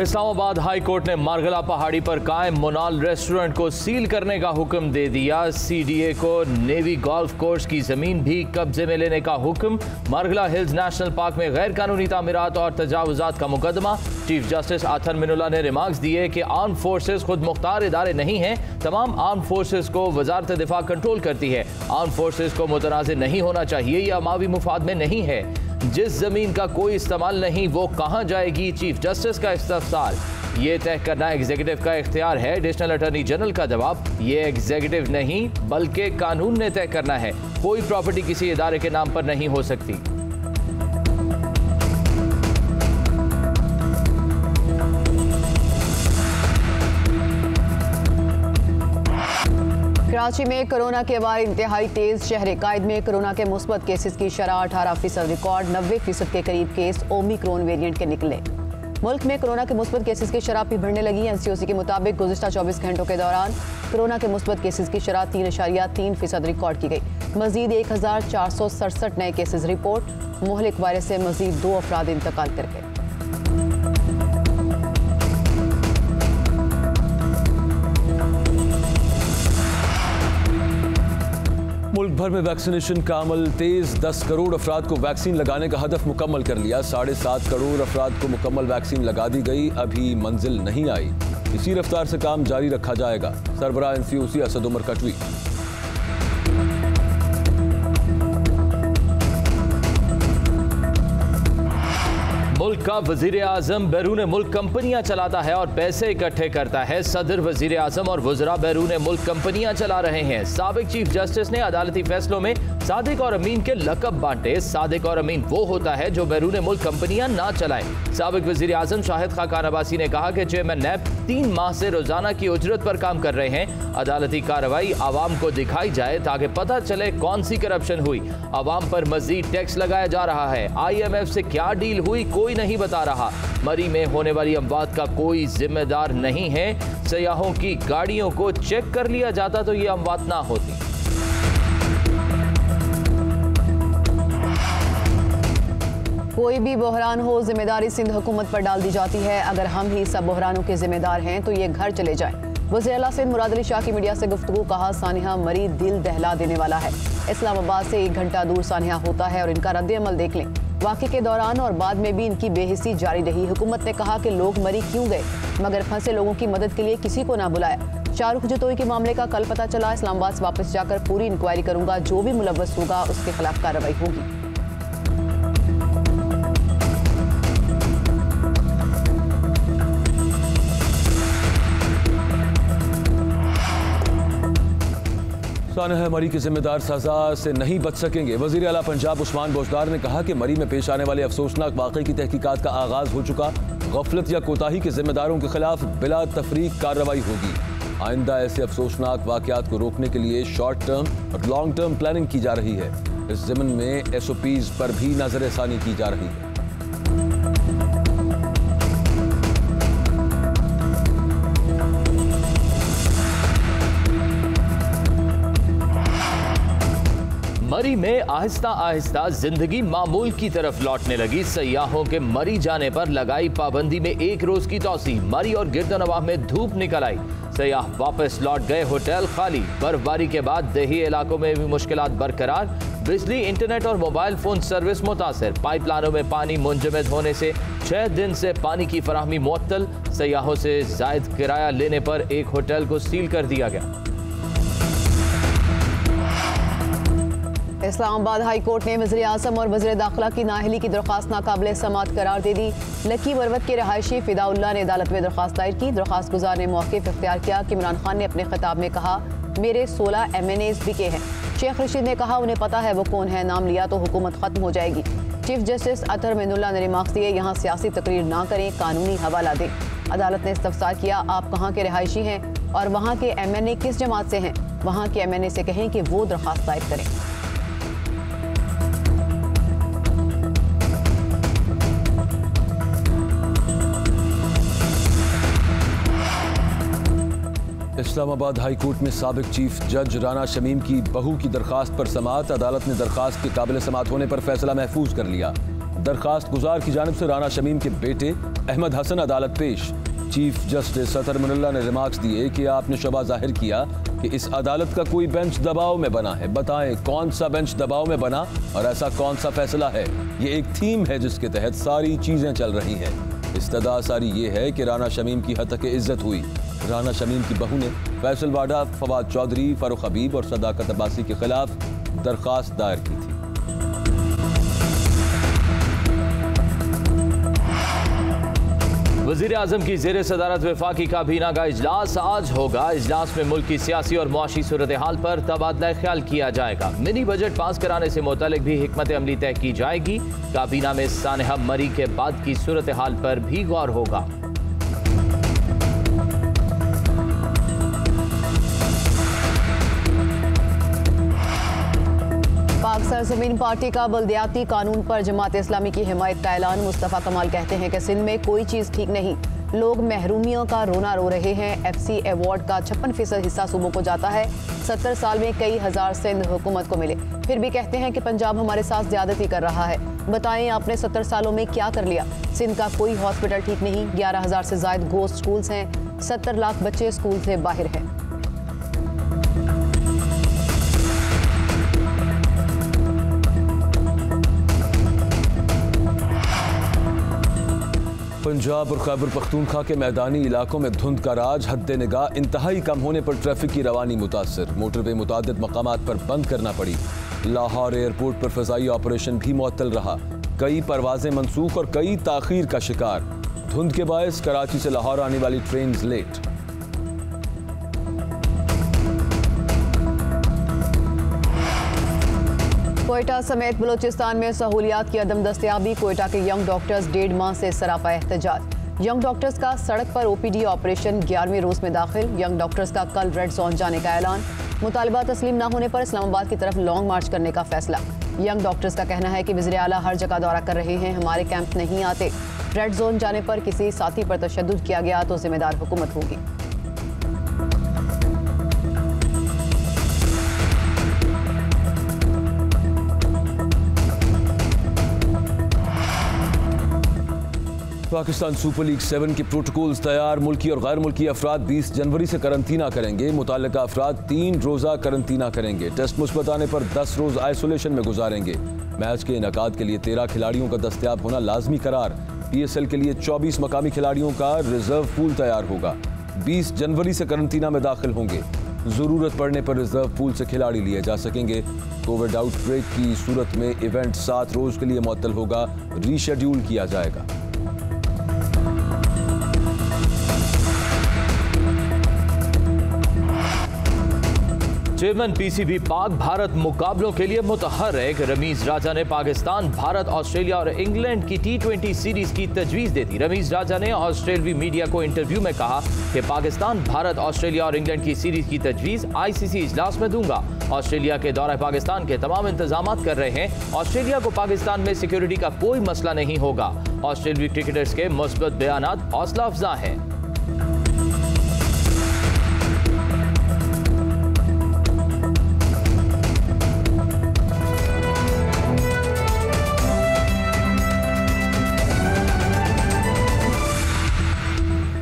Islamabad high court ने मारगला पहाड़ी पर कायम मोनाल रेस्टोरेंट को सील करने का हुक्म दे दिया। सीडीए को नेवी गोल्फ कोर्स की जमीन भी कब्जे में लेने का हुक्म। मारगला हिल्स नेशनल पार्क में गैर कानूनी तामीरात और तजावुजात का मुकदमा। चीफ जस्टिस अतर मिनुल्लाह ने रिमार्क्स दिए कि आर्म फोर्सेस खुद मुख्तार इदारे नहीं हैं। तमाम आर्म फोर्सेस को वजारत दिफा कंट्रोल करती है। आर्म फोर्सेस को मुतनाज़ नहीं होना चाहिए, यह अमावी मुफाद में नहीं है। जिस जमीन का कोई इस्तेमाल नहीं वो कहां जाएगी, चीफ जस्टिस का इस्तफसार। ये तय करना एग्जीक्यूटिव का इख्तियार है। एडिशनल अटॉर्नी जनरल का जवाब, ये एग्जीक्यूटिव नहीं बल्कि कानून ने तय करना है। कोई प्रॉपर्टी किसी इदारे के नाम पर नहीं हो सकती। कराची में कोरोना के वार इंतहाई तेज। शहर कायद में कोरोना के मुस्बत केसेस की शरह 18% रिकॉर्ड। 90% के करीब केस ओमिक्रॉन वेरिएंट के निकले। मुल्क में कोरोना के मुस्बत केसेस की शरह भी बढ़ने लगी। एनसीओसी के मुताबिक गुज़िश्ता 24 घंटों के दौरान कोरोना के मुस्बत केसेस की शरह 3.3% रिकॉर्ड की गई। मजीद 1467 नए केसेस रिपोर्ट। मुहलिक वायरस से मजीद 2 अफराद इंतकाल कर गए। मुल्क भर में वैक्सीनेशन का अमल तेज। 10 करोड़ अफराद को वैक्सीन लगाने का हदफ मुकम्मल कर लिया। 7.5 करोड़ अफराद को मुकम्मल वैक्सीन लगा दी गई। अभी मंजिल नहीं आई। इसी रफ्तार से काम जारी रखा जाएगा। सरबराह एनसीओसी असद उमर का ट्वीट। मुल्क का वजीर आजम बैरून मुल्क कंपनियां चलाता है और पैसे इकट्ठे करता है। सदर, वजीर आजम और वज़रा बैरून मुल्क कंपनियां चला रहे हैं। साबिक चीफ जस्टिस ने अदालती फैसलों में सादिक और अमीन के लकब बांटे। सादिक और अमीन वो होता है जो बैरून मुल्क कंपनियां ना चलाए। साबिक वजीर आजम शाहिद खाकान अब्बासी ने कहा कि चेयरमैन नैब 3 माह से रोजाना की उजरत पर काम कर रहे हैं। अदालती कार्रवाई आवाम को दिखाई जाए ताकि पता चले कौन सी करप्शन हुई। आवाम पर मजीद टैक्स लगाया जा रहा है। IMF से क्या डील हुई कोई नहीं बता रहा। मरी में होने वाली अमवात का कोई जिम्मेदार नहीं है। सयाहों की गाड़ियों को चेक कर लिया जाता तो ये अमवात ना होती। कोई भी बहरान हो, जिम्मेदारी सिंध हुकूमत पर डाल दी जाती है। अगर हम ही सब बहरानों के जिम्मेदार हैं तो ये घर चले जाएं। वज़ीर आला सिंध मुराद अली शाह की मीडिया से गुफ्तगू। कहा, सानिया मरी दिल दहला देने वाला है। इस्लामाबाद से 1 घंटा दूर सानिया होता है और इनका रद्द-ए-अमल देख लें। वाक़े के दौरान और बाद में भी इनकी बेहिसी जारी रही। हुकूमत ने कहा कि लोग मरी क्यों गए, मगर फंसे लोगों की मदद के लिए किसी को ना बुलाया। शाहरुख जतोई के मामले का कल पता चला। इस्लामाबाद से वापस जाकर पूरी इंक्वायरी करूंगा। जो भी मुलव्वस होगा उसके खिलाफ कार्रवाई होगी। सानिया मरी के जिम्मेदार सजा से नहीं बच सकेंगे। वजीर आला पंजाब उस्मान बोजदार ने कहा कि मरी में पेश आने वाले अफसोसनाक वाक़े की तहकीकात का आगाज हो चुका। गफलत या कोताही के जिम्मेदारों के खिलाफ बिला तफरीक कार्रवाई होगी। आइंदा ऐसे अफसोसनाक वाक़यात को रोकने के लिए शॉर्ट टर्म और लॉन्ग टर्म प्लानिंग की जा रही है। इस ज़िम्न में SOPs पर भी नजरसानी की जा रही है। मरी में आहिस्ता आहिस्ता जिंदगी मामूल की तरफ लौटने लगी। सयाहों के मरी जाने पर लगाई पाबंदी में 1 रोज की तौसी। मरी और गिरदनवाह में धूप निकल आई। सयाह वापस लौट गए, होटल खाली। बर्फबारी के बाद देही इलाकों में भी मुश्किलात बरकरार। बिजली, इंटरनेट और मोबाइल फोन सर्विस मुतासर। पाइपलाइनों में पानी मुंजमद होने से 6 दिन से पानी की फराहमी मुअत्तल। सयाहों से जायद किराया लेने पर एक होटल को सील कर दिया गया। इस्लामाबाद हाई कोर्ट ने वज़ीर आज़म और वज़ीर दाखिला की नाअहली की दरख्वास्त नाकाबिल समाअत करार दे दी। लकी बरवत के रहायशी फिदाउल्लाह ने अदालत में दरख्वास्त दायर की। दरख्वास्त गुजार ने मौक़िफ़ इख्तियार किया कि इमरान खान ने अपने खिताब में कहा, मेरे 16 MNAs बिके हैं। शेख रशीद ने कहा, उन्हें पता है वो कौन है, नाम लिया तो हुकूमत ख़त्म हो जाएगी। चीफ जस्टिस अतर मिनुल्लाह ने रिमार्क्स दिए, यहाँ सियासी तकरीर ना करें, कानूनी हवाला दें। अदालत ने इस्तफसार किया, आप कहाँ के रहायशी हैं और वहाँ के MNA किस जमात से हैं? वहाँ के MNA से कहें कि वो दरख्वास्त दायर करें। इस्लामाबाद हाई कोर्ट में साबिक चीफ जज राना शमीम की बहू की दरखास्त पर समाअत। अदालत ने दरखास्त के काबिल समाअत होने पर फैसला महफूज कर लिया। दरखास्त गुजार की जानिब से राना शमीम के बेटे अहमद हसन अदालत पेश। चीफ जस्टिस सतर मुनल्ला ने रिमार्क्स दिए कि आपने शबा जाहिर किया कि इस अदालत का कोई बेंच दबाव में बना है। बताएं कौन सा बेंच दबाव में बना और ऐसा कौन सा फैसला है। ये एक थीम है जिसके तहत सारी चीजें चल रही हैं। इस्तदा सारी ये है कि राना शमीम की हद तक इज्जत हुई। राना शमीम की बहू ने फैसल वाडा, फवाद चौधरी, फारूक हबीब और सदाकत अब्बासी के खिलाफ दरखास्त दायर की थी। वज़ीर आज़म की ज़ेर सदारत वफाकी काबीना का इजलास आज होगा। इजलास में मुल्क की सियासी और मुआशी सूरत हाल पर तबादला ख्याल किया जाएगा। मिनी बजट पास कराने से मुतल्लिक भी हिकमत अमली तय की जाएगी। काबीना में सानहा मरी के बाद की सूरत हाल पर भी गौर होगा। पाक सरजमीन पार्टी का बल्दियाती कानून पर जमात इस्लामी की हिमायत का ऐलान। मुस्तफ़ा कमाल कहते हैं कि सिंध में कोई चीज़ ठीक नहीं, लोग महरूमियों का रोना रो रहे हैं। FC अवार्ड का 56% हिस्सा सूबों को जाता है। 70 साल में कई हज़ार सिंध हुकूमत को मिले, फिर भी कहते हैं कि पंजाब हमारे साथ ज़्यादती कर रहा है। बताएं आपने 70 सालों में क्या कर लिया। सिंध का कोई हॉस्पिटल ठीक नहीं, 11,000 से ज़ायद गोस्ट स्कूल्स हैं, 70 लाख बच्चे स्कूल से बाहर हैं। पंजाब और खैबर पख्तूनख्वा के मैदानी इलाकों में धुंध का राज, हद निगाह इंतहाई कम होने पर ट्रैफिक की रवानी मुतासर। मोटरवे मुतादिद मकामात पर बंद करना पड़ी। लाहौर एयरपोर्ट पर फ़ज़ाई ऑपरेशन भी मुअत्तल रहा। कई परवाजें मनसूख और कई ताख़ीर का शिकार। धुंध के बायस कराची से लाहौर आने वाली ट्रेन लेट। कोयटा समेत बलूचिस्तान में सहूलियात की अदम दस्तयाबी। कोयटा के यंग डॉक्टर्स 1.5 माह से सरापा एहतजाज। यंग डॉक्टर्स का सड़क पर OPD ऑपरेशन 11वें रोज में दाखिल। यंग डॉक्टर्स का कल रेड जोन जाने का ऐलान। मुतालबा तस्लीम न होने पर इस्लामाबाद की तरफ लॉन्ग मार्च करने का फैसला। यंग डॉक्टर्स का कहना है कि वज़ीर आला हर जगह दौरा कर रहे हैं, हमारे कैंप नहीं आते। रेड जोन जाने पर किसी साथी पर तशद्दुद किया गया तो जिम्मेदार हुकूमत होगी। पाकिस्तान सुपर लीग 7 के प्रोटोकॉल्स तैयार। मुल्की और गैर मुल्की अफराद 20 जनवरी से करंतना करेंगे। मुताल्लिका अफराद 3 रोज़ा करंतना करेंगे। टेस्ट मुस्बत आने पर 10 रोज़ आइसोलेशन में गुजारेंगे। मैच के इनेकाद के लिए 13 खिलाड़ियों का दस्तयाब होना लाजमी करार। PSL के लिए 24 मकामी खिलाड़ियों का रिजर्व पूल तैयार होगा। 20 जनवरी से करंतना में दाखिल होंगे। ज़रूरत पड़ने पर रिजर्व पूल से खिलाड़ी लिए जा सकेंगे। कोविड आउटब्रेक की सूरत में इवेंट 7 रोज़ के लिए मुअत्तल होगा, रीशेड्यूल किया जाएगा। चेयरमैन PCB पाक भारत मुकाबलों के लिए मुतहर्रिक। रमीज राजा ने पाकिस्तान, भारत, ऑस्ट्रेलिया और इंग्लैंड की T20 सीरीज की तजवीज़ दे दी। रमीज राजा ने ऑस्ट्रेलवी मीडिया को इंटरव्यू में कहा कि पाकिस्तान, भारत, ऑस्ट्रेलिया और इंग्लैंड की सीरीज की तजवीज़ ICC इजलास में दूंगा। ऑस्ट्रेलिया के दौरे पाकिस्तान के तमाम इंतजाम कर रहे हैं। ऑस्ट्रेलिया को पाकिस्तान में सिक्योरिटी का कोई मसला नहीं होगा। ऑस्ट्रेलवी क्रिकेटर्स के मुस्बत बयानात हौसला अफजा हैं।